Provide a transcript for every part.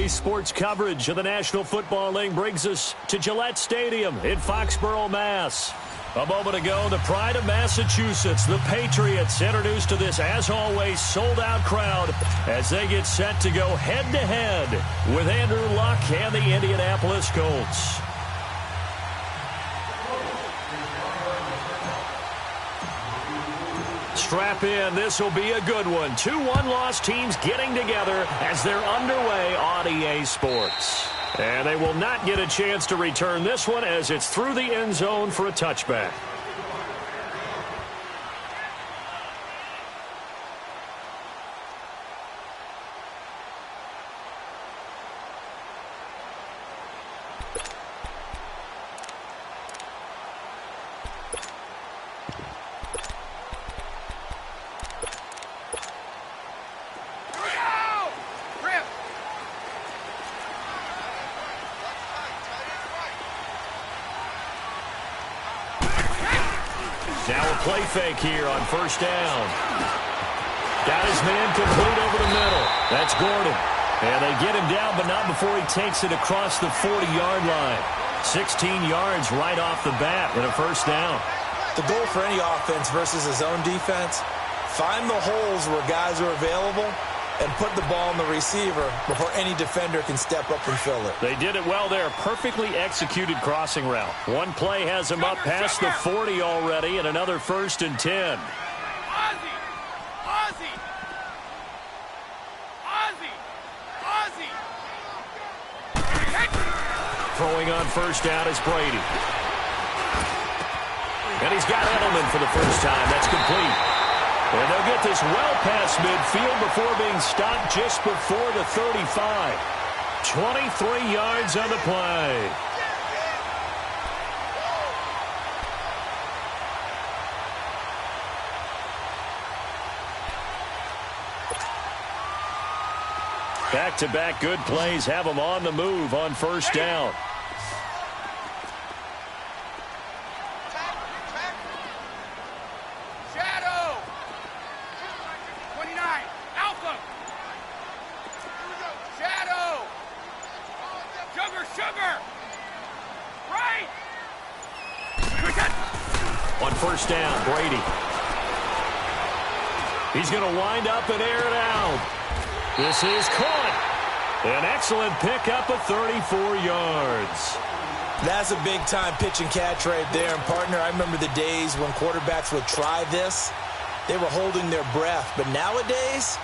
Today's sports coverage of the National Football League brings us to Gillette Stadium in Foxborough, Mass. A moment ago, the pride of Massachusetts, the Patriots, introduced to this, as always, sold-out crowd as they get set to go head-to-head with Andrew Luck and the Indianapolis Colts. Strap in. This will be a good one. 2 one-loss teams getting together as they're underway on EA Sports. And they will not get a chance to return this one as it's through the end zone for a touchback. Now a play fake here on first down. Got his man complete over the middle. That's Gordon. And they get him down, but not before he takes it across the 40-yard line. 16 yards right off the bat and a first down. The goal for any offense versus his own defense, find the holes where guys are available and put the ball in the receiver before any defender can step up and fill it. They did it well there. Perfectly executed crossing route. One play has him up past the 40 already, and another 1st and 10. Throwing on first down is Brady. And he's got Edelman for the first time. That's complete. And they'll get this well past midfield before being stopped just before the 35. 23 yards on the play. Back-to-back good plays have them on the move on first down. On first down, Brady. He's going to wind up and air it out. This is caught. An excellent pickup of 34 yards. That's a big-time pitch and catch right there. And, partner, I remember the days when quarterbacks would try this. They were holding their breath. But nowadays,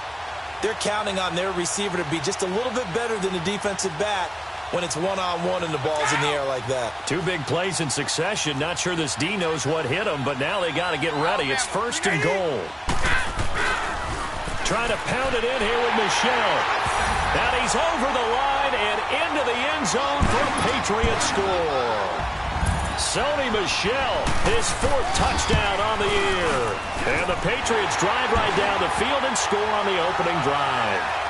they're counting on their receiver to be just a little bit better than the defensive back when it's one-on-one and the ball's in the air like that. 2 big plays in succession. Not sure this D knows what hit him, but now they got to get ready. It's 1st and goal. Trying to pound it in here with Michel. And he's over the line and into the end zone for a Patriot score. Sony Michel, his 4th touchdown on the year. And the Patriots drive right down the field and score on the opening drive.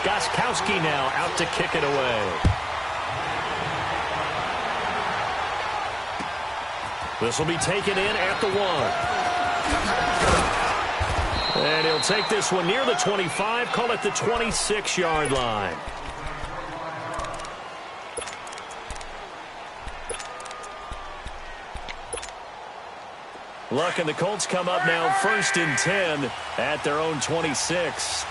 Gostkowski now out to kick it away. This will be taken in at the 1. And he'll take this one near the 25, call it the 26-yard line. Luck and the Colts come up now 1st and 10 at their own 26.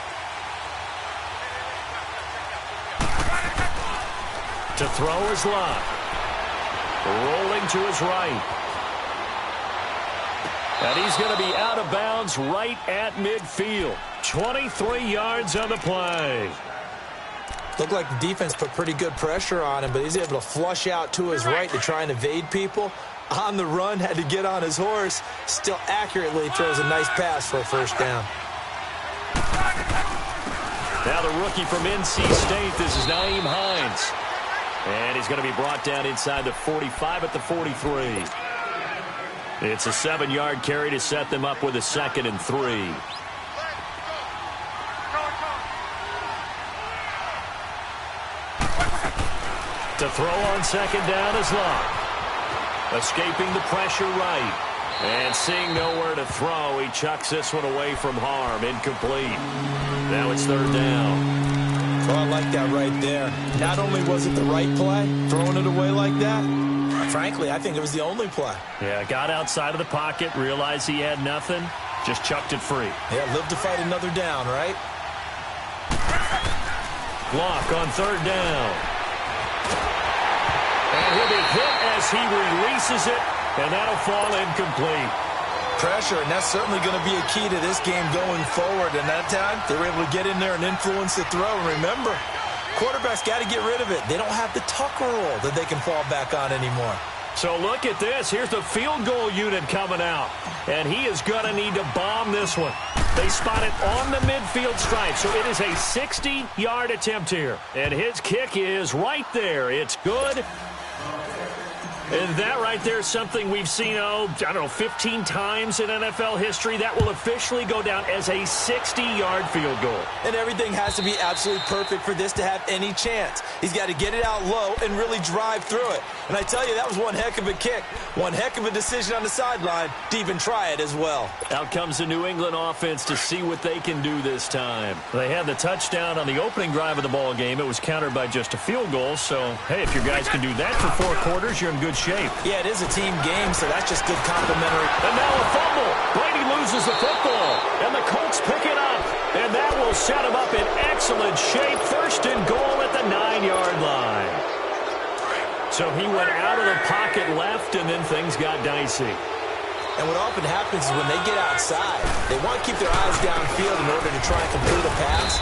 To throw is Luck. Rolling to his right. And he's going to be out of bounds right at midfield. 23 yards on the play. Looked like the defense put pretty good pressure on him, but he's able to flush out to his right to try and evade people. On the run, had to get on his horse. Still accurately throws a nice pass for a first down. Now the rookie from NC State, this is Nyheim Hines. And he's going to be brought down inside the 45 at the 43. It's a 7-yard carry to set them up with a 2nd and 3. To throw on 2nd down is Luck. Escaping the pressure right. And seeing nowhere to throw, he chucks this one away from harm. Incomplete. Now it's third down. Well, I like that right there. Not only was it the right play, throwing it away like that, frankly, I think it was the only play. Yeah, got outside of the pocket, realized he had nothing, just chucked it free. Yeah, live to fight another down, right? Block on third down. And he'll be hit as he releases it, and that'll fall incomplete. Pressure, and that's certainly going to be a key to this game going forward. And that time, they were able to get in there and influence the throw. And remember, quarterbacks got to get rid of it. They don't have the Tucker rule that they can fall back on anymore. So look at this. Here's the field goal unit coming out. And he is going to need to bomb this one. They spot it on the midfield stripe. So it is a 60-yard attempt here. And his kick is right there. It's good. And that right there is something we've seen, 15 times in NFL history. That will officially go down as a 60-yard field goal. And everything has to be absolutely perfect for this to have any chance. He's got to get it out low and really drive through it. And I tell you, that was one heck of a kick. One heck of a decision on the sideline to even try it as well. Out comes the New England offense to see what they can do this time. They had the touchdown on the opening drive of the ball game. It was countered by just a field goal. So, hey, if your guys can do that for 4 quarters, you're in good shape. Yeah, it is a team game, so that's just good complimentary. And now a fumble. Brady loses the football, and the Colts pick it up. And that will set him up in excellent shape. First and goal at the 9-yard line. So he went out of the pocket left, and then things got dicey. And what often happens is when they get outside, they want to keep their eyes downfield in order to try and complete a pass.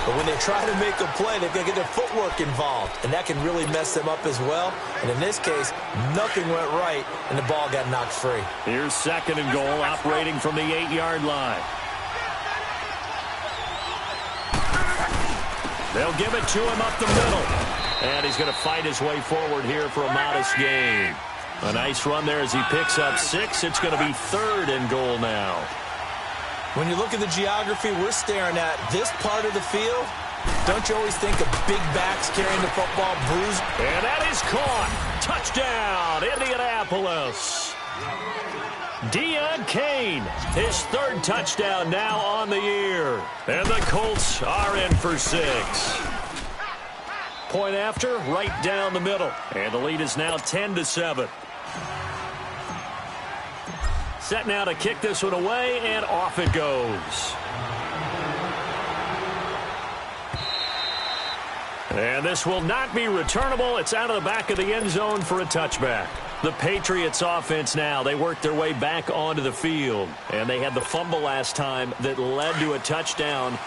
But when they try to make a play, they've got to get their footwork involved, and that can really mess them up as well. And in this case, nothing went right, and the ball got knocked free. Here's second and goal, operating from the 8-yard line. They'll give it to him up the middle. And he's going to fight his way forward here for a modest gain. A nice run there as he picks up 6. It's going to be third and goal now. When you look at the geography we're staring at, this part of the field, don't you always think of big backs carrying the football, bruised? And that is caught. Touchdown, Indianapolis. Deon Cain, his 3rd touchdown now on the year. And the Colts are in for 6. Point after, right down the middle. And the lead is now 10-7. Set now to kick this one away, and off it goes. And this will not be returnable. It's out of the back of the end zone for a touchback. The Patriots offense now, they worked their way back onto the field. And they had the fumble last time that led to a touchdown.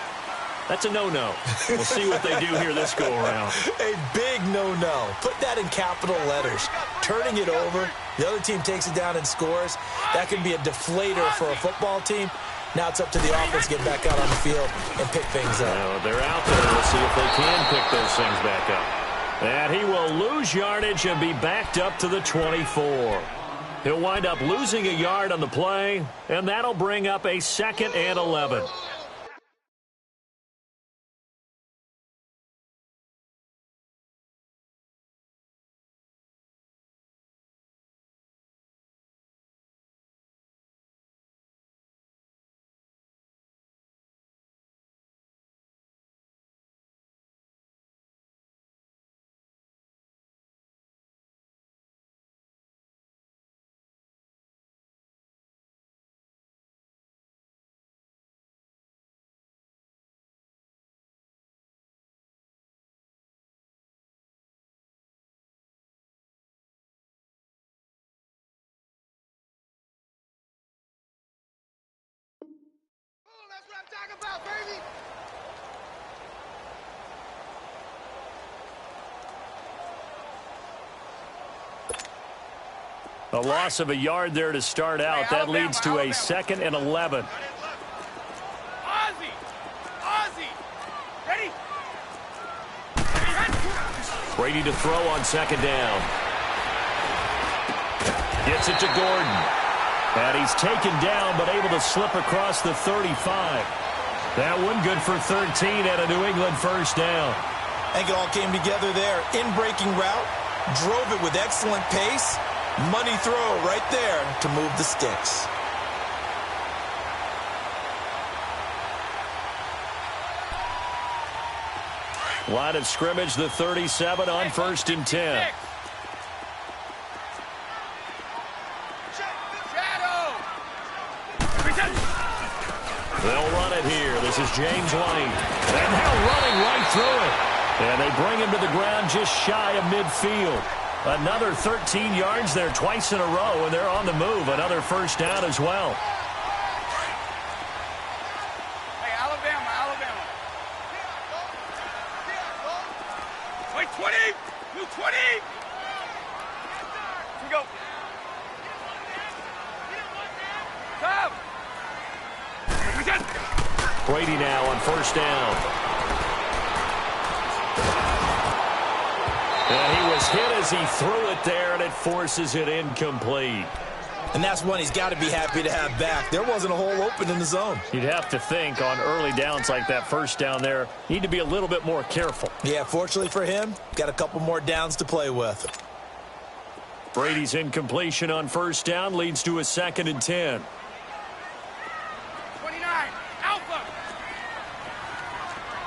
That's a no-no. We'll see what they do here this go-around. A big no-no. Put that in capital letters. Turning it over, the other team takes it down and scores. That can be a deflator for a football team. Now it's up to the offense to get back out on the field and pick things up. Well, they're out there. We'll see if they can pick those things back up. And he will lose yardage and be backed up to the 24. He'll wind up losing a yard on the play, and that'll bring up a 2nd and 11. That's what I'm talking about, baby. A loss of a yard there to start out. That leads to a 2nd and 11. Ozzie! Ready? Brady to throw on 2nd down. Gets it to Gordon. And he's taken down, but able to slip across the 35. That one good for 13 and a New England first down. I think it all came together there. In-breaking route, drove it with excellent pace, Money throw right there to move the sticks. Line of scrimmage, the 37 on 1st and 10. They'll run it here. This is James White. And now running right through it. And they bring him to the ground just shy of midfield. Another 13 yards there twice in a row, and they're on the move. Another first down as well. Hey, Alabama, Alabama. Wait, 20! New 20! Here we go. Come! Brady now on first down. And he was hit as he threw it there, and it forces it incomplete. And that's one he's got to be happy to have back. There wasn't a hole open in the zone. You'd have to think on early downs like that first down there, need to be a little bit more careful. Yeah, fortunately for him, got a couple more downs to play with. Brady's incompletion on first down leads to a 2nd and 10. 29, Alpha!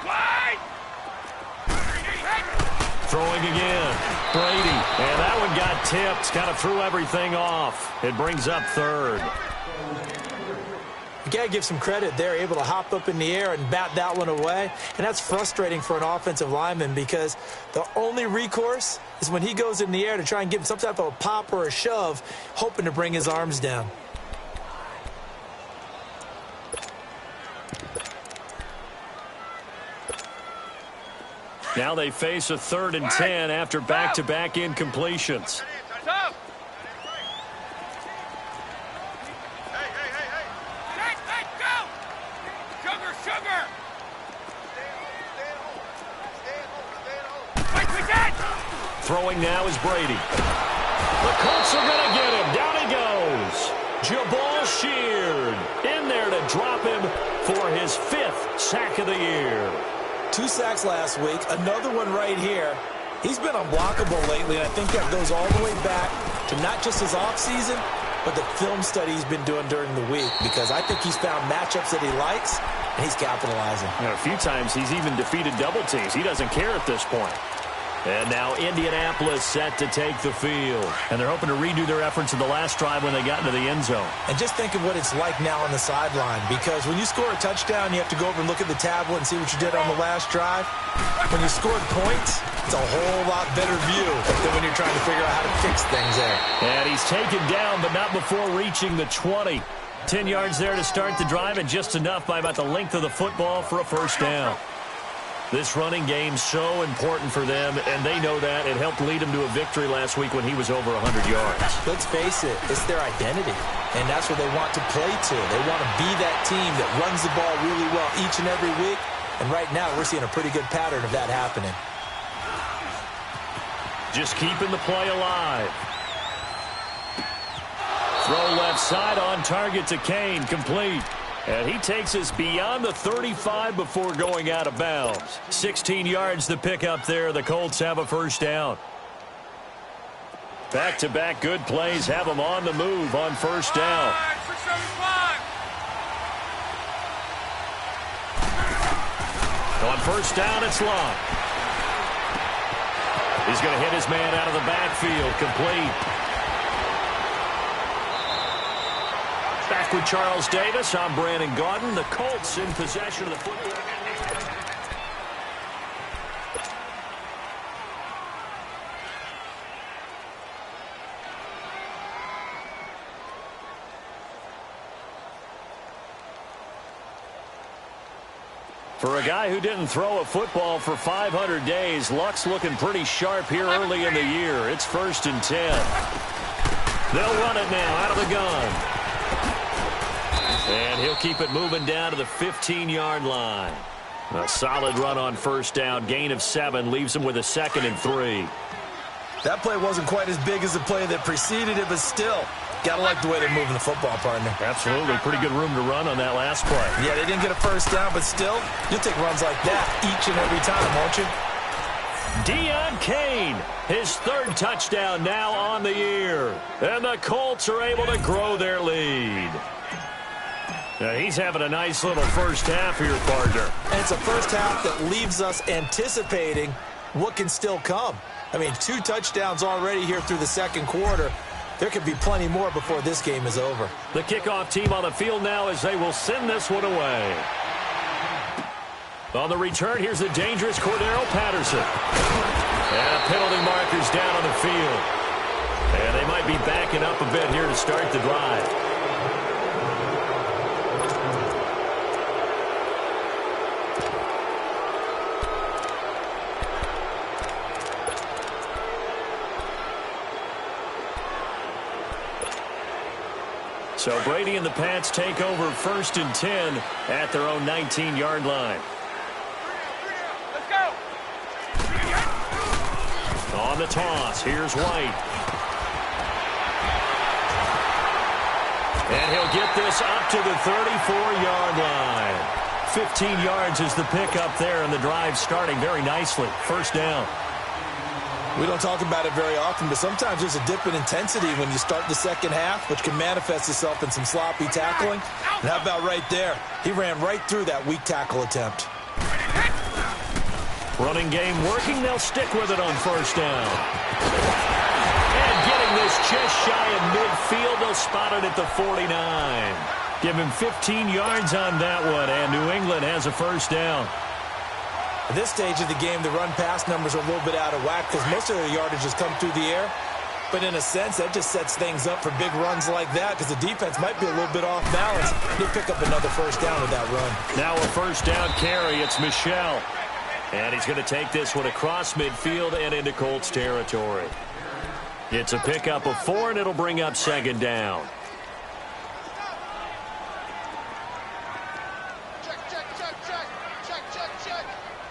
Wide! Throwing again. Brady. And that one got tipped. Kind of threw everything off. It brings up 3rd. You got to give some credit. They're able to hop up in the air and bat that one away. And that's frustrating for an offensive lineman because the only recourse is when he goes in the air to try and give some type of a pop or a shove, hoping to bring his arms down. Now they face a 3rd and 10 after back-to-back incompletions. Tough! Hey, hey, hey, hey! Hey, hey, go! Sugar, sugar! Wait, we did! Throwing now is Brady. The Colts are going to get him. Down he goes. Jabal Sheard in there to drop him for his 5th sack of the year. 2 sacks last week, another one right here. He's been unblockable lately, and I think that goes all the way back to not just his offseason, but the film study he's been doing during the week, because I think he's found matchups that he likes, and he's capitalizing. And a few times he's even defeated double teams. He doesn't care at this point. And now Indianapolis set to take the field. And they're hoping to redo their efforts in the last drive when they got into the end zone. And just think of what it's like now on the sideline, because when you score a touchdown, you have to go over and look at the tablet and see what you did on the last drive. When you scored points, it's a whole lot better view than when you're trying to figure out how to fix things there. And he's taken down, but not before reaching the 20. 10 yards there to start the drive, and just enough by about the length of the football for a first down. This running game's so important for them, and they know that. It helped lead them to a victory last week when he was over 100 yards. Let's face it, it's their identity, and that's what they want to play to. They want to be that team that runs the ball really well each and every week, and right now we're seeing a pretty good pattern of that happening. Just keeping the play alive. Throw left side on target to Kane, complete. And he takes us beyond the 35 before going out of bounds. 16 yards to pick up there. The Colts have a first down. Back-to-back good plays have them on the move on first down. On first down, it's Long. He's going to hit his man out of the backfield. Complete. Back with Charles Davis. I'm Brandon Gaudin. The Colts in possession of the football. For a guy who didn't throw a football for 500 days, Luck's looking pretty sharp here early in the year. It's 1st and 10. They'll run it now out of the gun. And he'll keep it moving down to the 15-yard line. A solid run on first down. Gain of 7 leaves him with a 2nd and 3. That play wasn't quite as big as the play that preceded it, but still, got to like the way they're moving the football, partner. Absolutely. Pretty good room to run on that last play. Yeah, they didn't get a first down, but still, you'll take runs like that each and every time, won't you? Deon Cain, his third touchdown now on the year. And the Colts are able to grow their lead. Now he's having a nice little first half here, partner. And it's a first half that leaves us anticipating what can still come. I mean, 2 touchdowns already here through the second quarter. There could be plenty more before this game is over. The kickoff team on the field now as they will send this one away. On the return, here's the dangerous Cordero Patterson. And penalty markers down on the field. And they might be backing up a bit here to start the drive. So Brady and the Pats take over 1st and 10 at their own 19-yard line. Let's go. On the toss, here's White. And he'll get this up to the 34-yard line. 15 yards is the pickup there, and the drive starting very nicely. First down. We don't talk about it very often, but sometimes there's a dip in intensity when you start the second half, which can manifest itself in some sloppy tackling. And how about right there? He ran right through that weak tackle attempt. Running game working. They'll stick with it on first down. And getting this just shy of midfield. They'll spot it at the 49. Give him 15 yards on that one, and New England has a first down. At this stage of the game, the run-pass numbers are a little bit out of whack because most of their yardage has come through the air. But in a sense, that just sets things up for big runs like that because the defense might be a little bit off balance. They pick up another first down with that run. Now a first down carry. It's Michel. And he's going to take this one across midfield and into Colts territory. It's a pickup of 4, and it'll bring up 2nd down.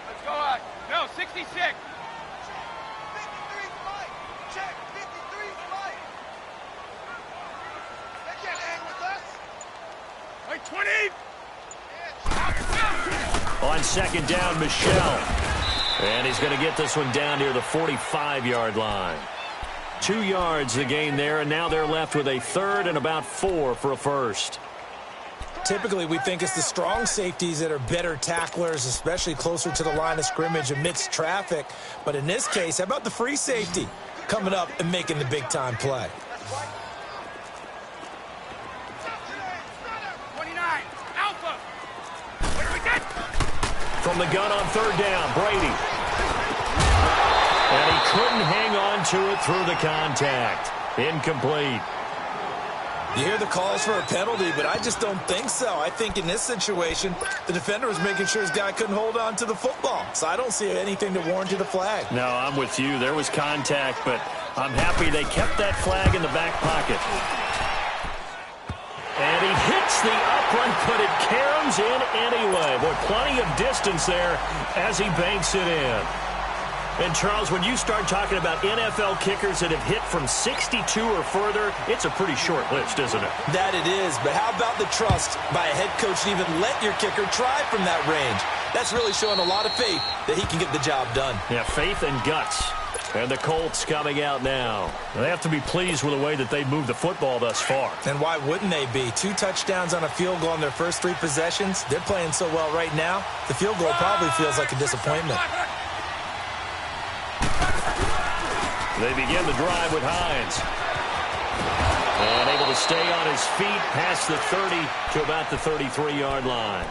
Let's go out. No, 66. 53 Mike. Check. 53 Mike. They can't hang with us. Like 20. On 2nd down, Michel. And he's going to get this one down near the 45-yard line. 2 yards the gain there, and now they're left with a 3rd and about 4 for a first. Typically, we think it's the strong safeties that are better tacklers, especially closer to the line of scrimmage amidst traffic. But in this case, how about the free safety coming up and making the big-time play? 29. Alpha. What do we get? From the gun on 3rd down, Brady. And he couldn't hang on to it through the contact. Incomplete. You hear the calls for a penalty, but I just don't think so. I think in this situation, the defender was making sure his guy couldn't hold on to the football. So I don't see anything that warranted a flag. No, I'm with you. There was contact, but I'm happy they kept that flag in the back pocket. And he hits the upright, but it caroms in anyway. Boy, plenty of distance there as he banks it in. And, Charles, when you start talking about NFL kickers that have hit from 62 or further, it's a pretty short list, isn't it? That it is, but how about the trust by a head coach to even let your kicker try from that range? That's really showing a lot of faith that he can get the job done. Yeah, faith and guts. And the Colts coming out now. They have to be pleased with the way that they've moved the football thus far. And why wouldn't they be? 2 touchdowns on a field goal in their first 3 possessions. They're playing so well right now, the field goal probably feels like a disappointment. They begin the drive with Hines. And able to stay on his feet past the 30 to about the 33-yard line.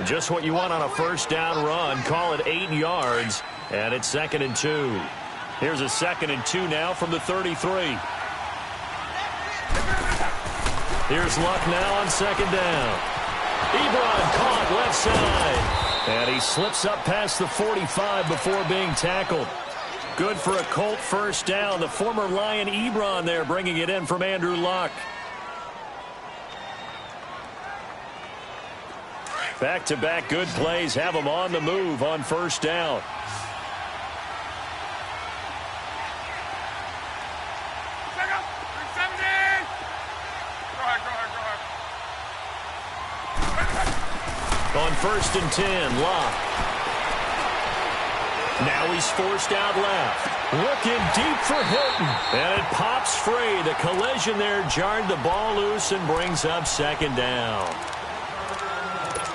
Just what you want on a first down run. Call it 8 yards, and it's 2nd and 2. Here's a 2nd and 2 now from the 33. Here's Luck now on 2nd down. Ebron caught left side. And he slips up past the 45 before being tackled. Good for a Colt first down. The former Lion Ebron there bringing it in from Andrew Luck. Back-to-back good plays have them on the move on first down. On 1st and 10, Luck. Now he's forced out left. Looking deep for Hilton. And it pops free. The collision there jarred the ball loose and brings up second down.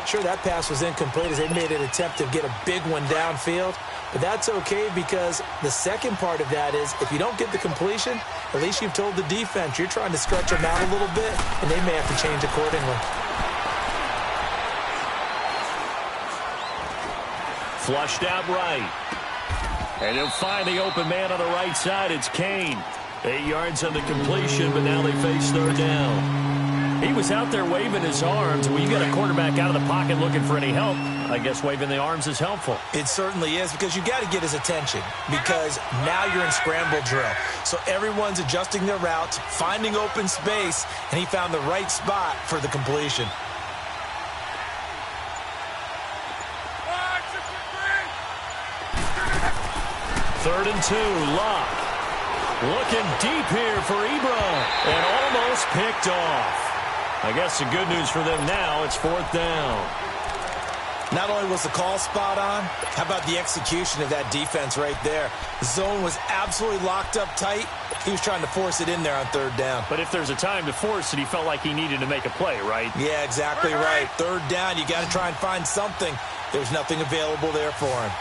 Sure, that pass was incomplete as they made an attempt to get a big one downfield. But that's okay because the second part of that is if you don't get the completion, at least you've told the defense you're trying to stretch them out a little bit, and they may have to change accordingly. Flushed out right. And he'll find the open man on the right side. It's Kane. 8 yards on the completion, but now they face third down. He was out there waving his arms. When you get a quarterback out of the pocket looking for any help, I guess waving the arms is helpful. It certainly is because you got to get his attention because now you're in scramble drill. So everyone's adjusting their routes, finding open space, and he found the right spot for the completion. Third and 2, Locke. Looking deep here for Ebron, and almost picked off. I guess the good news for them now, it's fourth down. Not only was the call spot on, how about the execution of that defense right there? The zone was absolutely locked up tight. He was trying to force it in there on third down. But if there's a time to force it, he felt like he needed to make a play, right? Yeah, exactly right. Third down, you got to try and find something. There's nothing available there for him.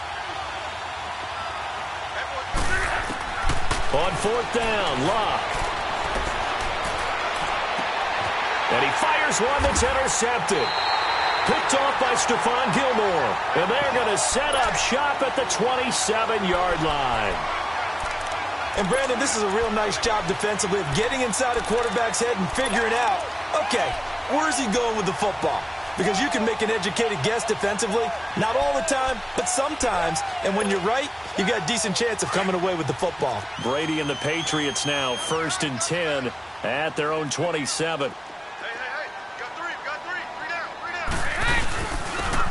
On fourth down, Locke. And he fires one that's intercepted. Picked off by Stephon Gilmore. And they're going to set up shop at the 27-yard line. And, Brandon, this is a real nice job defensively of getting inside a quarterback's head and figuring out, okay, where's he going with the football? Because you can make an educated guess defensively, not all the time, but sometimes. And when you're right, you've got a decent chance of coming away with the football. Brady and the Patriots now, 1st and 10 at their own 27.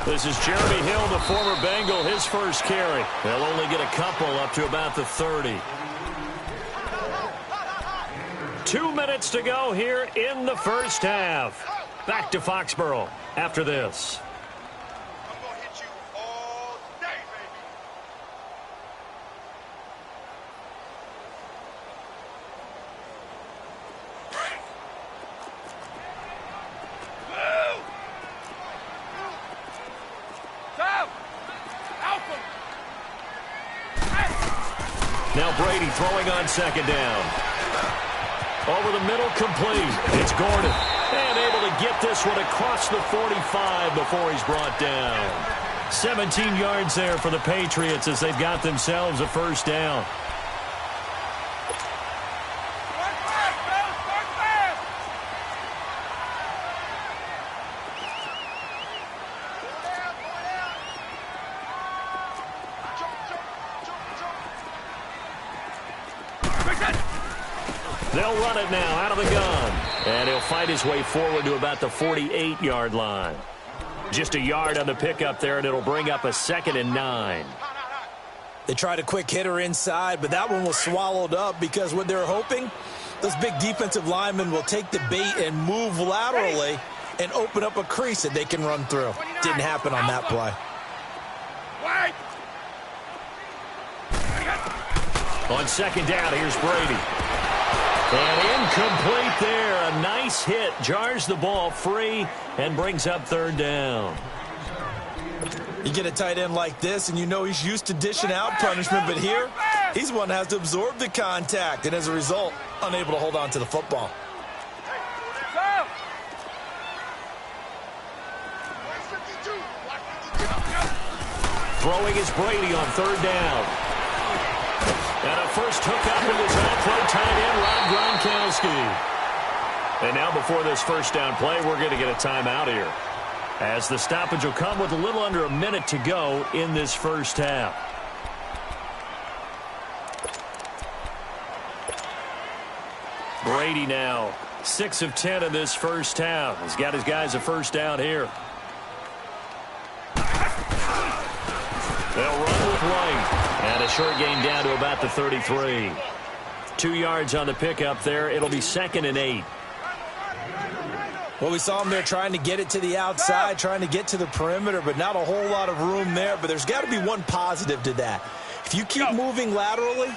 This is Jeremy Hill, the former Bengal, his first carry. They'll only get a couple up to about the 30. 2 minutes to go here in the first half. Back to Foxborough after this. I'm going to hit you all day, baby. Now Brady throwing on second down. Over the middle, complete. It's Gordon. And able to get this one across the 45 before he's brought down. 17 yards there for the Patriots as they've got themselves a first down. They'll run it now out of the gun. And he'll fight his way forward to about the 48-yard line. Just a yard on the pickup there, and it'll bring up a 2nd and 9. They tried a quick hitter inside, but that one was swallowed up because what they're hoping, those big defensive linemen will take the bait and move laterally and open up a crease that they can run through. Didn't happen on that play. On second down, here's Brady. And incomplete there. A nice hit. Jars the ball free and brings up third down. You get a tight end like this, and you know he's used to dishing out punishment, but here, he's one that has to absorb the contact, and as a result, unable to hold on to the football. Throwing is Brady on third down. And a first hookup with his all-pro tight end, Rob Gronkowski. And now before this first down play, we're going to get a timeout here, as the stoppage will come with a little under a minute to go in this first half. Brady now 6 of 10 in this first half. He's got his guys a first down here. They'll run with White. And a short gain down to about the 33. 2 yards on the pickup there. It'll be 2nd and 8. Well, we saw him there trying to get it to the outside, trying to get to the perimeter, but not a whole lot of room there. But there's got to be one positive to that. If you keep moving laterally,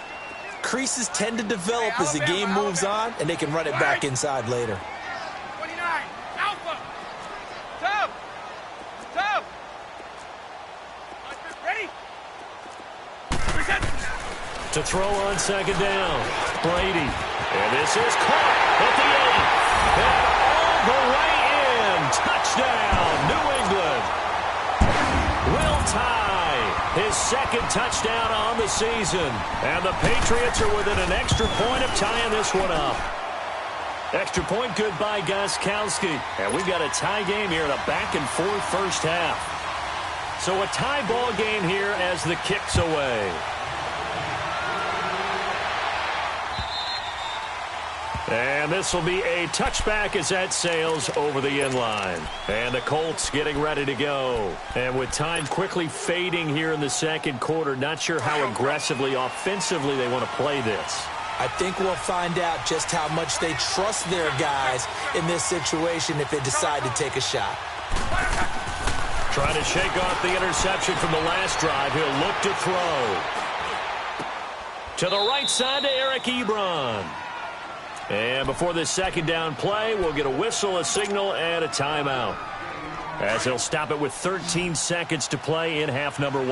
creases tend to develop as the game moves on, and they can run it back inside later. 29, Alpha. Toe. Toe. Ready? To throw on second down, Brady. And this is caught at the 8. And all the way in. Touchdown, New England. Will tie his second touchdown on the season. And the Patriots are within an extra point of tying this one up. Extra point good by Gostkowski. And we've got a tie game here in a back-and-forth first half. So a tie ball game here as the kick's away. And this will be a touchback as that sails over the inline. And the Colts getting ready to go. And with time quickly fading here in the second quarter, not sure how aggressively, offensively they want to play this. I think we'll find out just how much they trust their guys in this situation if they decide to take a shot. Trying to shake off the interception from the last drive. He'll look to throw. To the right side to Eric Ebron. And before this second down play, we'll get a whistle, a signal, and a timeout. As he'll stop it with 13 seconds to play in half number 1.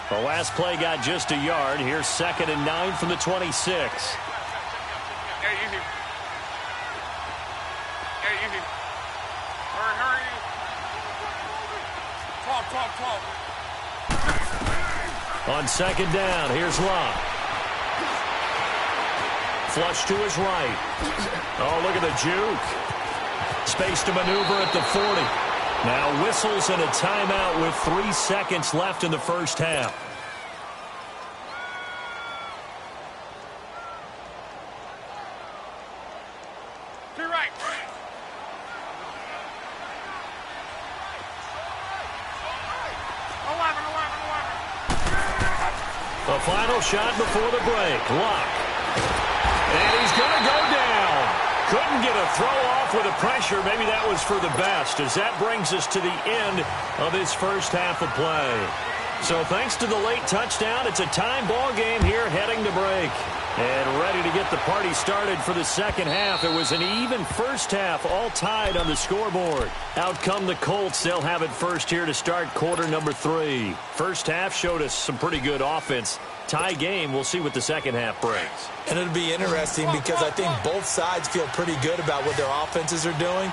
The last play got just a yard. Here's 2nd and 9 from the 26. Hey, easy. Hey, easy. Hurry. Talk. On second down, here's Locke. Flush to his right. Oh, look at the juke. Space to maneuver at the 40. Now whistles and a timeout with 3 seconds left in the first half. To your right. The final shot before the break. Locke. And he's going to go down. Couldn't get a throw off with the pressure. Maybe that was for the best, as that brings us to the end of this first half of play. So thanks to the late touchdown, it's a time ball game here heading to break. And ready to get the party started for the second half. It was an even first half, all tied on the scoreboard. Out come the Colts. They'll have it first here to start quarter number 3. First half showed us some pretty good offense. Tie game, we'll see what the second half brings. And it'll be interesting because I think both sides feel pretty good about what their offenses are doing.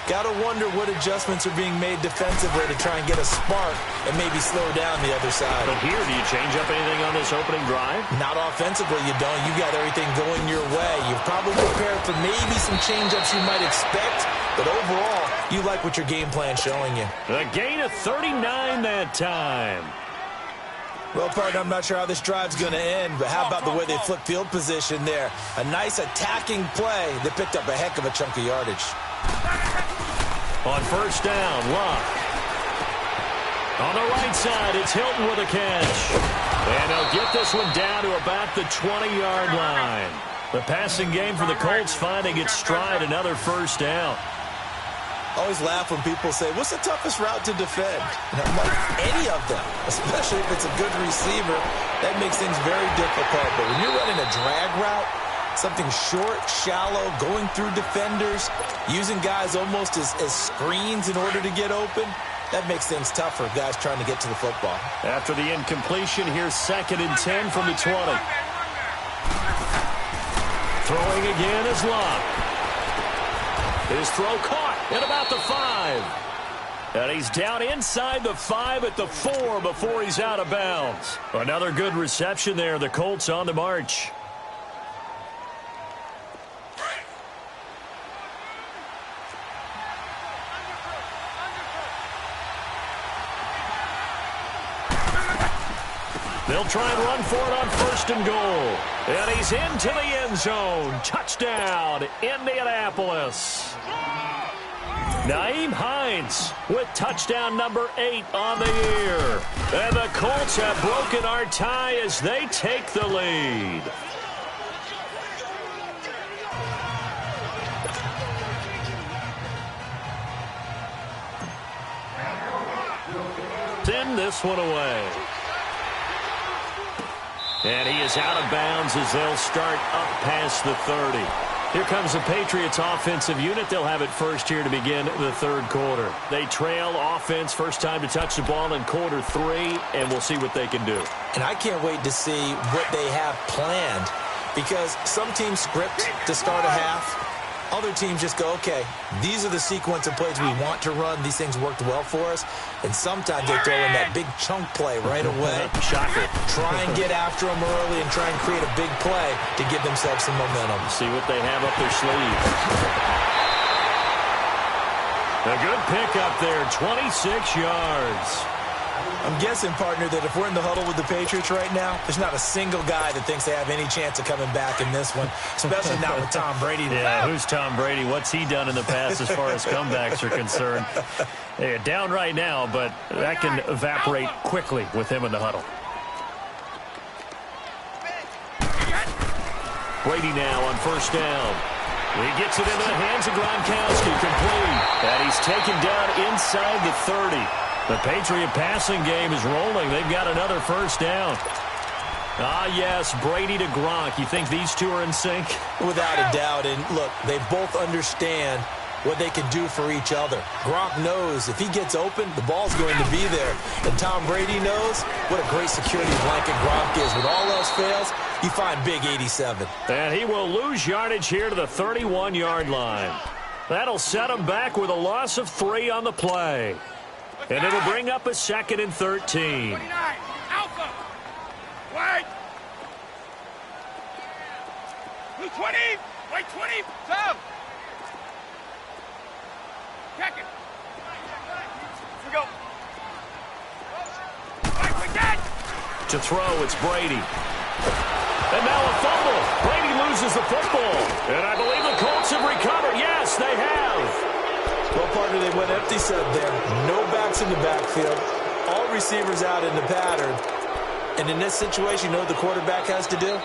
Got to wonder what adjustments are being made defensively to try and get a spark and maybe slow down the other side. But here, do you change up anything on this opening drive? Not offensively, you don't. You got everything going your way. You've probably prepared for maybe some change-ups you might expect, but overall, you like what your game plan's showing you. A gain of 39 that time. Well, partner, I'm not sure how this drive's going to end, but how about the way they flip field position there? A nice attacking play that picked up a heck of a chunk of yardage. On first down, Locke. On the right side, it's Hilton with a catch. And they'll get this one down to about the 20-yard line. The passing game for the Colts finding its stride, another first down. I always laugh when people say, what's the toughest route to defend? And I'm like, any of them, especially if it's a good receiver. That makes things very difficult. But when you're running a drag route, something short, shallow, going through defenders, using guys almost as screens in order to get open, that makes things tougher, guys trying to get to the football. After the incompletion, here's 2nd and 10 from the 20. Throwing again is Locke. His throw caught at about the 5. And he's down inside the 5 at the 4 before he's out of bounds. Another good reception there. The Colts on the march. They'll try and run for it on 1st and goal. And he's into the end zone. Touchdown, Indianapolis. Nyheim Hines with touchdown number 8 on the year. And the Colts have broken our tie as they take the lead. this one away. And he is out of bounds as they'll start up past the 30. Here comes the Patriots offensive unit. They'll have it first here to begin the third quarter. They trail offense, first time to touch the ball in quarter 3, and we'll see what they can do. And I can't wait to see what they have planned, because some teams script to start a half. Other teams just go, okay, these are the sequence of plays we want to run. These things worked well for us. And sometimes they throw in that big chunk play right away. Shocker. Try and get after them early and try and create a big play to give themselves some momentum. See what they have up their sleeve. A good pickup there, 26 yards. I'm guessing, partner, that if we're in the huddle with the Patriots right now, there's not a single guy that thinks they have any chance of coming back in this one, especially not with Tom Brady. Yeah, who's Tom Brady? What's he done in the past as far as comebacks are concerned? They're down right now, but that can evaporate quickly with him in the huddle. Brady now on first down. He gets it into the hands of Gronkowski, complete. And he's taken down inside the 30. The Patriot passing game is rolling. They've got another first down. Ah, yes, Brady to Gronk. You think these two are in sync? Without a doubt. And look, they both understand what they can do for each other. Gronk knows if he gets open, the ball's going to be there. And Tom Brady knows what a great security blanket Gronk is. When all else fails, you find Big 87. And he will lose yardage here to the 31-yard line. That'll set him back with a loss of 3 on the play. And it'll bring up a 2nd and 13. 29, Alpha. Wait. Blue 20. Wait, 20. Sub. Check it. Here we go. Wait, we dead. To throw, it's Brady. And now a fumble. Brady loses the football. And I believe the Colts have recovered. Yes, they have. Well, partner, they went empty set there. No backs in the backfield. All receivers out in the pattern. And in this situation, you know what the quarterback has to do?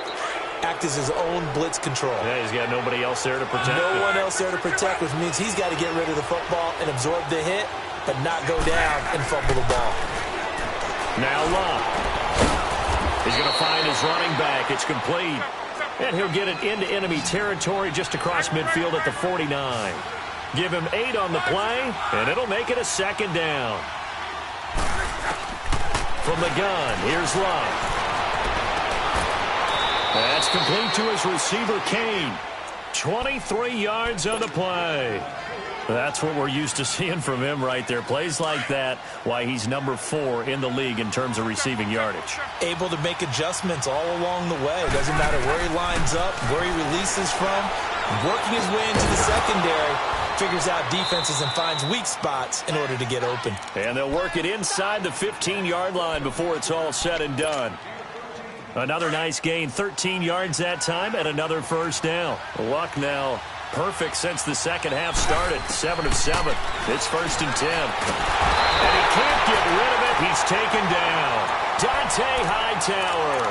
Act as his own blitz control. Yeah, he's got nobody else there to protect. No one else there to protect, which means he's got to get rid of the football and absorb the hit, but not go down and fumble the ball. Now Love. He's going to find his running back. It's complete. And he'll get it into enemy territory just across midfield at the 49. Give him 8 on the play, and it'll make it a 2nd down. From the gun, here's Love. That's complete to his receiver, Kane. 23 yards on the play. That's what we're used to seeing from him right there. Plays like that, why he's number 4 in the league in terms of receiving yardage. Able to make adjustments all along the way. Doesn't matter where he lines up, where he releases from. Working his way into the secondary, figures out defenses and finds weak spots in order to get open. And they'll work it inside the 15-yard line before it's all said and done. Another nice gain, 13 yards that time, and another first down. Luck now perfect since the second half started. 7 of 7. It's 1st and 10. And he can't get rid of it. He's taken down. Dante Hightower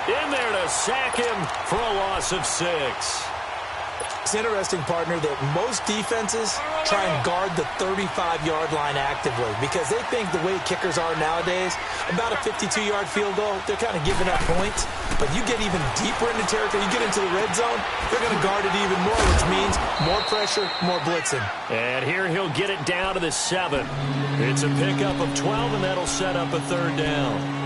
in there to sack him for a loss of 6. It's interesting, partner, that most defenses try and guard the 35-yard line actively because they think the way kickers are nowadays, about a 52-yard field goal, they're kind of giving up points. But you get even deeper into territory, you get into the red zone, they're going to guard it even more, which means more pressure, more blitzing. And here he'll get it down to the 7. It's a pickup of 12, and that'll set up a 3rd down.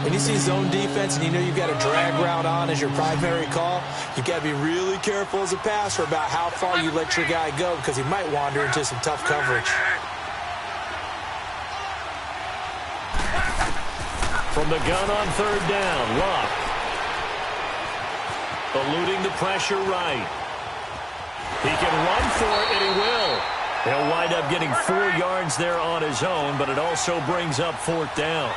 When you see zone defense and you know you've got a drag route on as your primary call, you've got to be really careful as a passer about how far you let your guy go because he might wander into some tough coverage. From the gun on 3rd down, Luck. Eluding the pressure right. He can run for it, and he will. He'll wind up getting 4 yards there on his own, but it also brings up 4th down.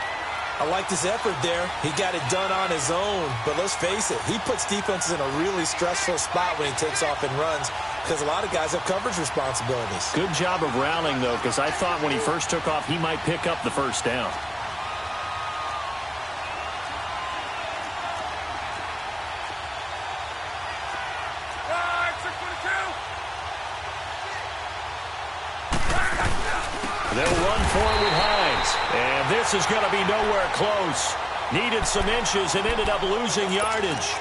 I like this effort there. He got it done on his own. But let's face it, he puts defenses in a really stressful spot when he takes off and runs because a lot of guys have coverage responsibilities. Good job of rallying, though, because I thought when he first took off, he might pick up the first down. They'll run for it with Hines. And this is going to be nowhere close. Needed some inches and ended up losing yardage.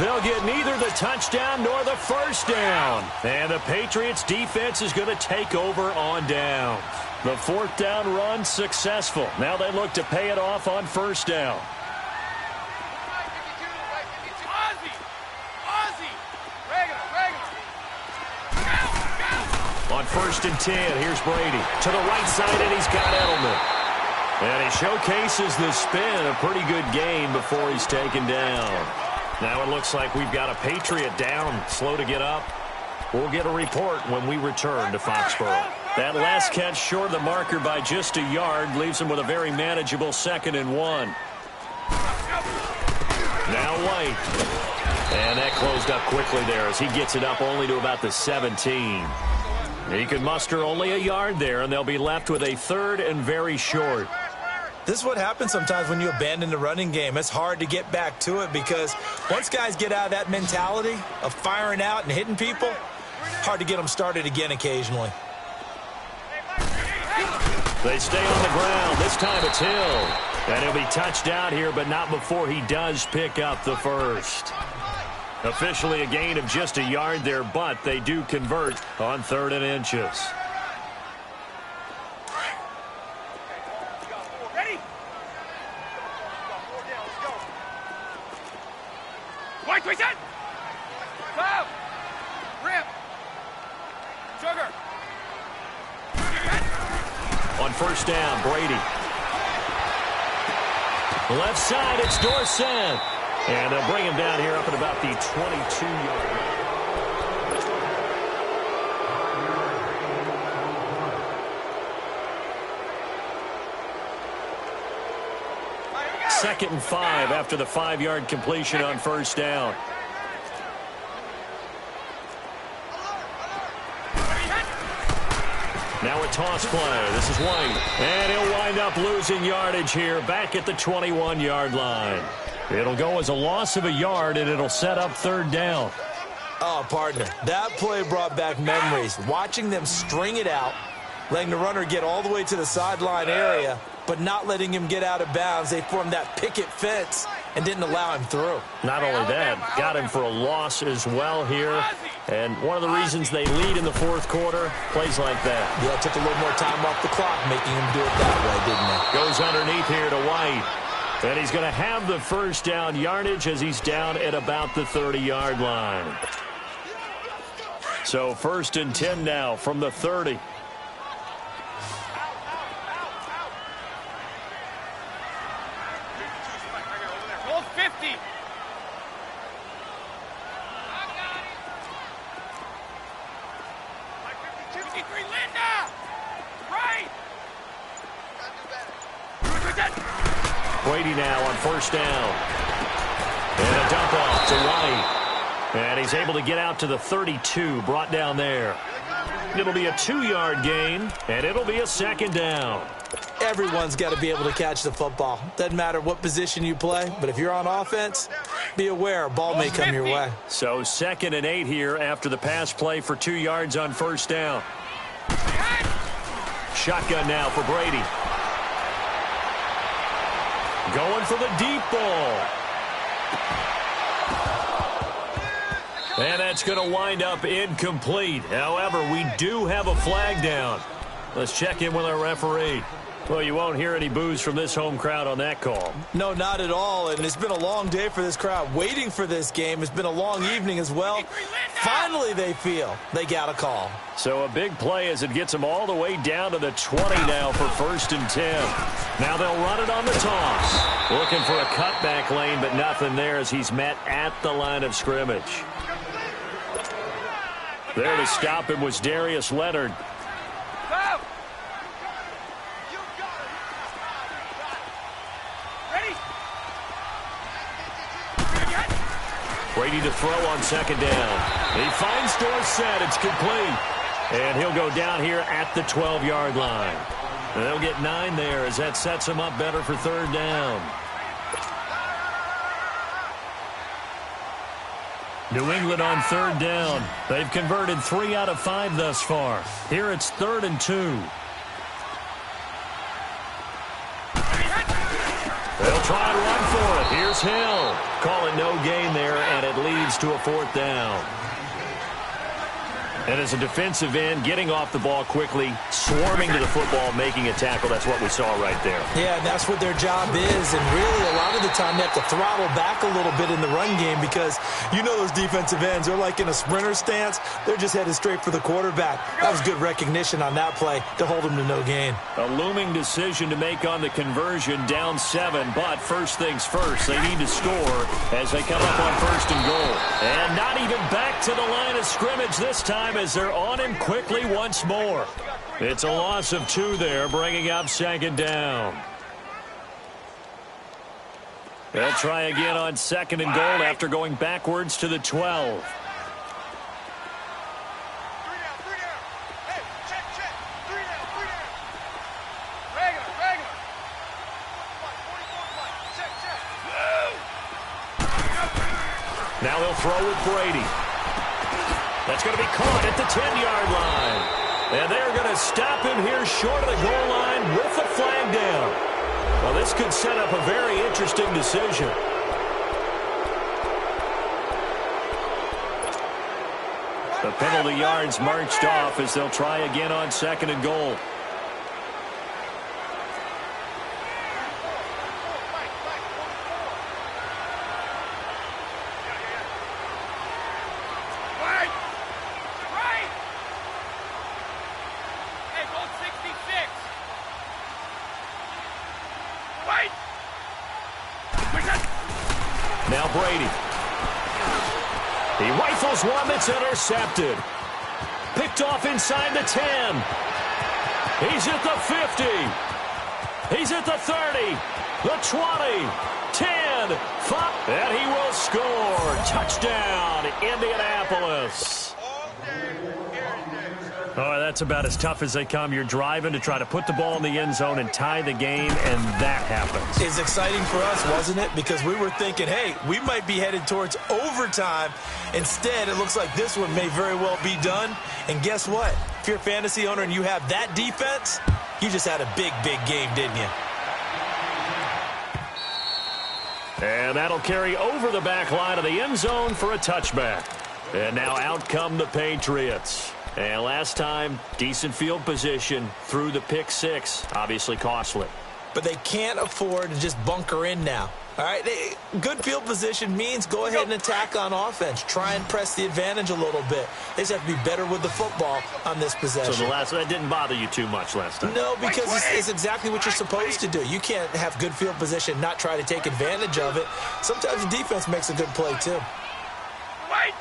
They'll get neither the touchdown nor the first down. And the Patriots defense is going to take over on down. The fourth down run successful. Now they look to pay it off on first down. On 1st and 10, here's Brady. To the right side, and he's got Edelman. And he showcases the spin. A pretty good gain before he's taken down. Now it looks like we've got a Patriot down, slow to get up. We'll get a report when we return to Foxborough. That last catch short of the marker by just a yard leaves him with a very manageable 2nd and 1. Now White. And that closed up quickly there as he gets it up only to about the 17. He can muster only a yard there, and they'll be left with a 3rd and very short. This is what happens sometimes when you abandon the running game. It's hard to get back to it because once guys get out of that mentality of firing out and hitting people, hard to get them started again occasionally. They stay on the ground. This time it's Hill. And he'll be touched out here, but not before he does pick up the first. Officially a gain of just a yard there, but they do convert on 3rd and inches. Ready? White, twist it! Go! Rip! Sugar! On 1st down, Brady. Left side, it's Dorsett. And they'll bring him down here up at about the 22-yard line. 2nd and 5 after the 5-yard completion on 1st down. Now a toss play. This is White. And he'll wind up losing yardage here back at the 21-yard line. It'll go as a loss of a yard, and it'll set up 3rd down. Oh, partner, that play brought back memories. Watching them string it out, letting the runner get all the way to the sideline area, but not letting him get out of bounds. They formed that picket fence and didn't allow him through. Not only that, got him for a loss as well here. And one of the reasons they lead in the 4th quarter, plays like that. Yeah, it took a little more time off the clock, making him do it that way, didn't it? Goes underneath here to White. And he's going to have the first down yardage as he's down at about the 30-yard line. So 1st and 10 now from the 30. Hold 50. 53, Linda! Right! Brady now on 1st down. And a dump off to White. And he's able to get out to the 32, brought down there. It'll be a 2-yard gain, and it'll be a 2nd down. Everyone's got to be able to catch the football. Doesn't matter what position you play, but if you're on offense, be aware a ball may come your way. So 2nd and 8 here after the pass play for 2 yards on 1st down. Shotgun now for Brady. Going for the deep ball. And that's going to wind up incomplete. However, we do have a flag down. Let's check in with our referee. Well, you won't hear any boos from this home crowd on that call. No, not at all. And it's been a long day for this crowd. Waiting for this game. It's been a long evening as well. Finally, they feel they got a call. So a big play as it gets them all the way down to the 20 now for 1st and 10. Now they'll run it on the toss. Looking for a cutback lane, but nothing there as he's met at the line of scrimmage. There to stop him was Darius Leonard. Go! Ready? Brady to throw on 2nd down. He finds Dorsett. It's complete. And he'll go down here at the 12-yard line. And they'll get 9 there as that sets him up better for 3rd down. New England on 3rd down. They've converted 3 out of 5 thus far. Here it's 3rd and 2. They'll try and run for it. Here's Hill. Calling no gain there, and it leads to a 4th down. And as a defensive end, getting off the ball quickly, swarming to the football, making a tackle, that's what we saw right there. Yeah, that's what their job is. And really, a lot of the time, they have to throttle back a little bit in the run game because you know those defensive ends, they're like in a sprinter stance. They're just headed straight for the quarterback. That was good recognition on that play to hold them to no gain. A looming decision to make on the conversion, down 7. But first things first, they need to score as they come up on 1st and goal. And not even back to the line of scrimmage this time, as they're on him quickly once more. It's a loss of 2 there, bringing up 2nd down. They'll try again on 2nd and goal after going backwards to the 12. 3 down, 3 down. Hey, check. 3 down, 3 down. Regular. 44 play. Check. Now they'll throw with Brady. That's going to be caught at the 10-yard line. And they're going to stop him here short of the goal line with the flag down. Well, this could set up a very interesting decision. The penalty yards marched off as they'll try again on 2nd and goal. Now Brady. He rifles one that's intercepted. Picked off inside the 10. He's at the 50. He's at the 30. The 20. 10. 5. And he will score. Touchdown, Indianapolis. Oh, that's about as tough as they come. You're driving to try to put the ball in the end zone and tie the game, and that happens. It's exciting for us, wasn't it? Because we were thinking, hey, we might be headed towards overtime. Instead, it looks like this one may very well be done. And guess what? If you're a fantasy owner and you have that defense, you just had a big, big game, didn't you? And that'll carry over the back line of the end zone for a touchback. And now out come the Patriots. And last time, decent field position through the pick 6. Obviously costly. But they can't afford to just bunker in now. All right, good field position means go ahead and attack on offense. Try and press the advantage a little bit. They just have to be better with the football on this possession. So that didn't bother you too much last time? No, because it's exactly what you're supposed to do. You can't have good field position, not try to take advantage of it. Sometimes the defense makes a good play, too. Wait!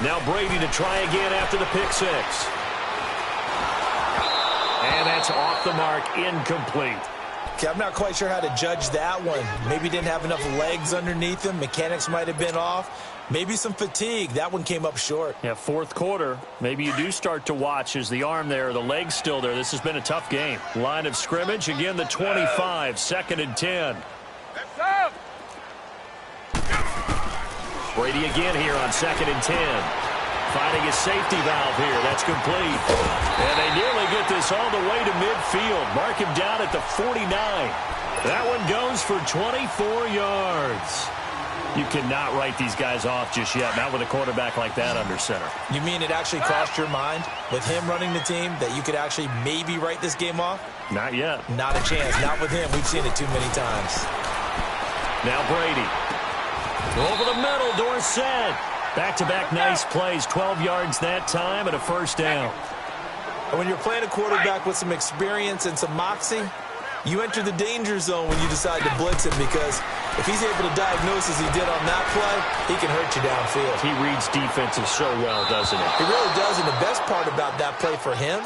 Now Brady to try again after the pick 6. And that's off the mark, incomplete. Okay, I'm not quite sure how to judge that one. Maybe didn't have enough legs underneath him. Mechanics might have been off. Maybe some fatigue. That one came up short. Yeah, 4th quarter. Maybe you do start to watch as the arm there, the leg's still there. This has been a tough game. Line of scrimmage, again the 25, 2nd and 10. Brady again here on 2nd and 10. Finding his safety valve here. That's complete. And they nearly get this all the way to midfield. Mark him down at the 49. That one goes for 24 yards. You cannot write these guys off just yet, not with a quarterback like that under center. You mean it actually crossed your mind with him running the team that you could actually maybe write this game off? Not yet. Not a chance. Not with him. We've seen it too many times. Now Brady. Over the middle, Dorsett. Back-to-back nice plays, 12 yards that time and a 1st down. And when you're playing a quarterback with some experience and some moxie, you enter the danger zone when you decide to blitz him, because if he's able to diagnose as he did on that play, he can hurt you downfield. He reads defenses so well, doesn't he? He really does, and the best part about that play for him,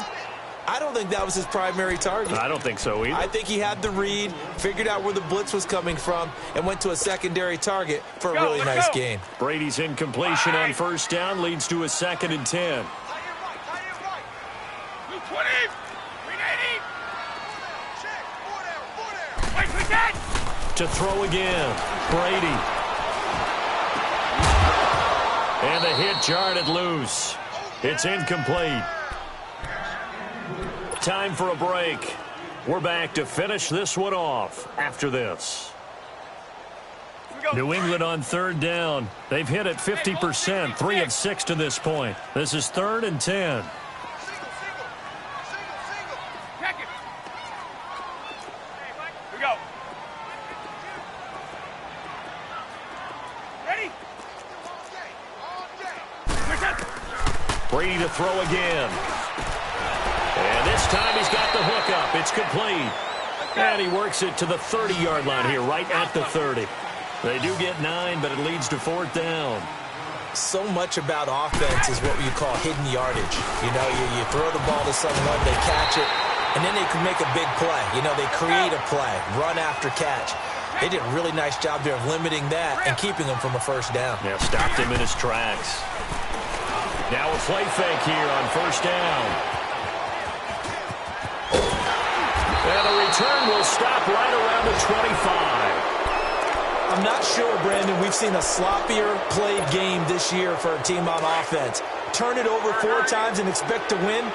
I don't think that was his primary target. I don't think so either. I think he had the read, figured out where the blitz was coming from, and went to a secondary target for a really nice gain. Brady's incompletion on 1st down leads to a 2nd and 10. 220! 380! Check! 4 down! To throw again. Brady. And the hit jarred it loose. It's incomplete. Time for a break. We're back to finish this one off after this. New England on third down. They've hit it 50%, 3 of 6 to this point. This is 3rd and 10. Check it. Here we go. Ready? Brady to throw again. And this time he's got the hook up. It's complete. And he works it to the 30-yard line here, right at the 30. They do get 9, but it leads to 4th down. So much about offense is what you call hidden yardage. You know, you throw the ball to someone, they catch it, and then they can make a big play. You know, they create a play, run after catch. They did a really nice job there of limiting that and keeping him from a first down. Yeah, stopped him in his tracks. Now a play fake here on 1st down. And the return will stop right around the 25. I'm not sure, Brandon, we've seen a sloppier played game this year for a team on offense. Turn it over 4 times and expect to win?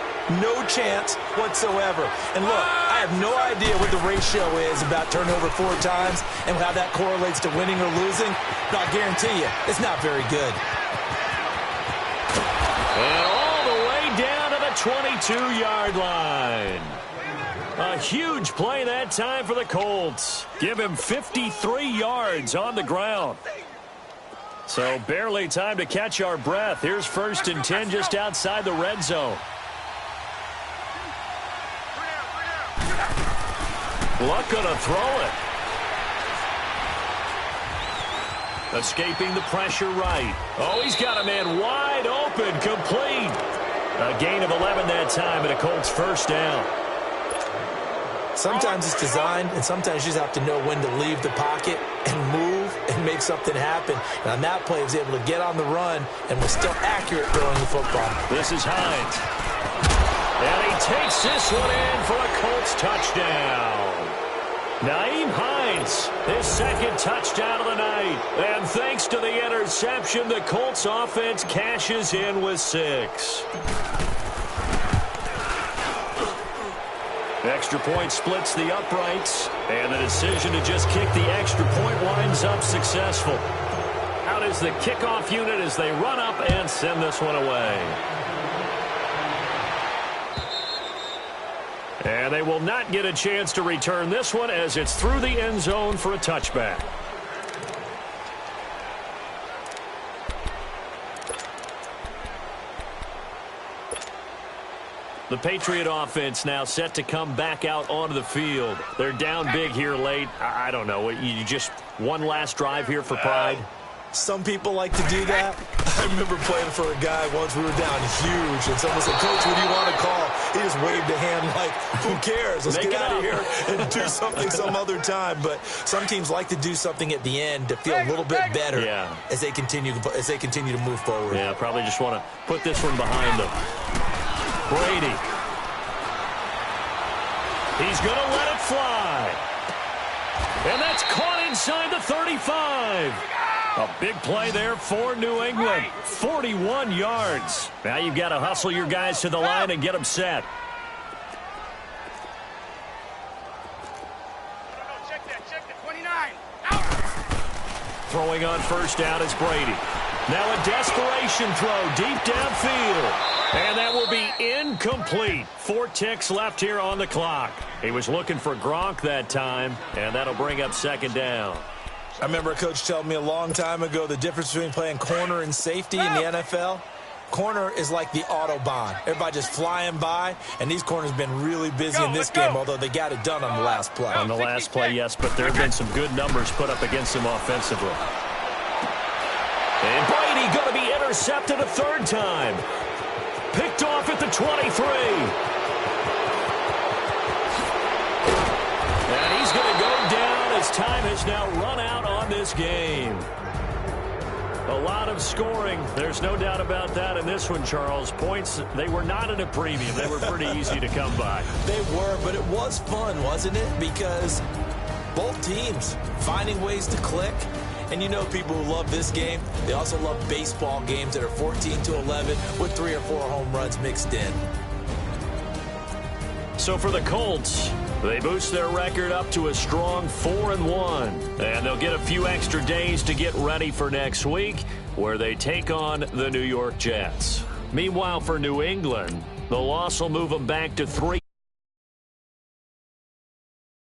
No chance whatsoever. And look, I have no idea what the ratio is about turnover 4 times and how that correlates to winning or losing, but I'll guarantee you, it's not very good. And all the way down to the 22-yard line. A huge play that time for the Colts. Give him 53 yards on the ground. So barely time to catch our breath. Here's 1st and 10 just outside the red zone. Luck gonna throw it. Escaping the pressure right. Oh, he's got a man wide open, complete. A gain of 11 that time and a Colts 1st down. Sometimes it's designed, and sometimes you just have to know when to leave the pocket and move and make something happen. And on that play, he was able to get on the run and was still accurate throwing the football. This is Hines. And he takes this one in for a Colts touchdown. Nyheim Hines, his 2nd touchdown of the night. And thanks to the interception, the Colts offense cashes in with 6. Extra point splits the uprights, and the decision to just kick the extra point winds up successful. Out is the kickoff unit as they run up and send this one away. And they will not get a chance to return this one as it's through the end zone for a touchback. The Patriot offense now set to come back out onto the field. They're down big here late. I don't know. You just one last drive here for pride? Some people like to do that. I remember playing for a guy once. We were down huge, and someone said, "Coach, what do you want to call?" He just waved a hand like, "Who cares? Let's get out of here and do something some other time." But some teams like to do something at the end to feel a little bit better as they continue to move forward. Yeah, probably just want to put this one behind them. Brady. He's going to let it fly. And that's caught inside the 35. A big play there for New England. 41 yards. Now you've got to hustle your guys to the line and get them set. Check that, 29. Out. Throwing on 1st down is Brady. Now a desperation throw deep downfield. And that will be incomplete. 4 ticks left here on the clock. He was looking for Gronk that time, and that'll bring up 2nd down. I remember a coach telling me a long time ago the difference between playing corner and safety in the NFL. Corner is like the Autobahn. Everybody just flying by, and these corners have been really busy in this game, although they got it done on the last play. On the last play, yes, but there have been some good numbers put up against him offensively. And Brady going to be intercepted a 3rd time. Picked off at the 23. And he's going to go down as time has now run out on this game. A lot of scoring. There's no doubt about that in this one, Charles. Points, they were not at a premium. They were pretty easy to come by. They were, but it was fun, wasn't it? Because both teams finding ways to click And you know people who love this game, they also love baseball games that are 14-11 with 3 or 4 home runs mixed in. So for the Colts, they boost their record up to a strong 4-1. And they'll get a few extra days to get ready for next week, where they take on the New York Jets. Meanwhile, for New England, the loss will move them back to 3.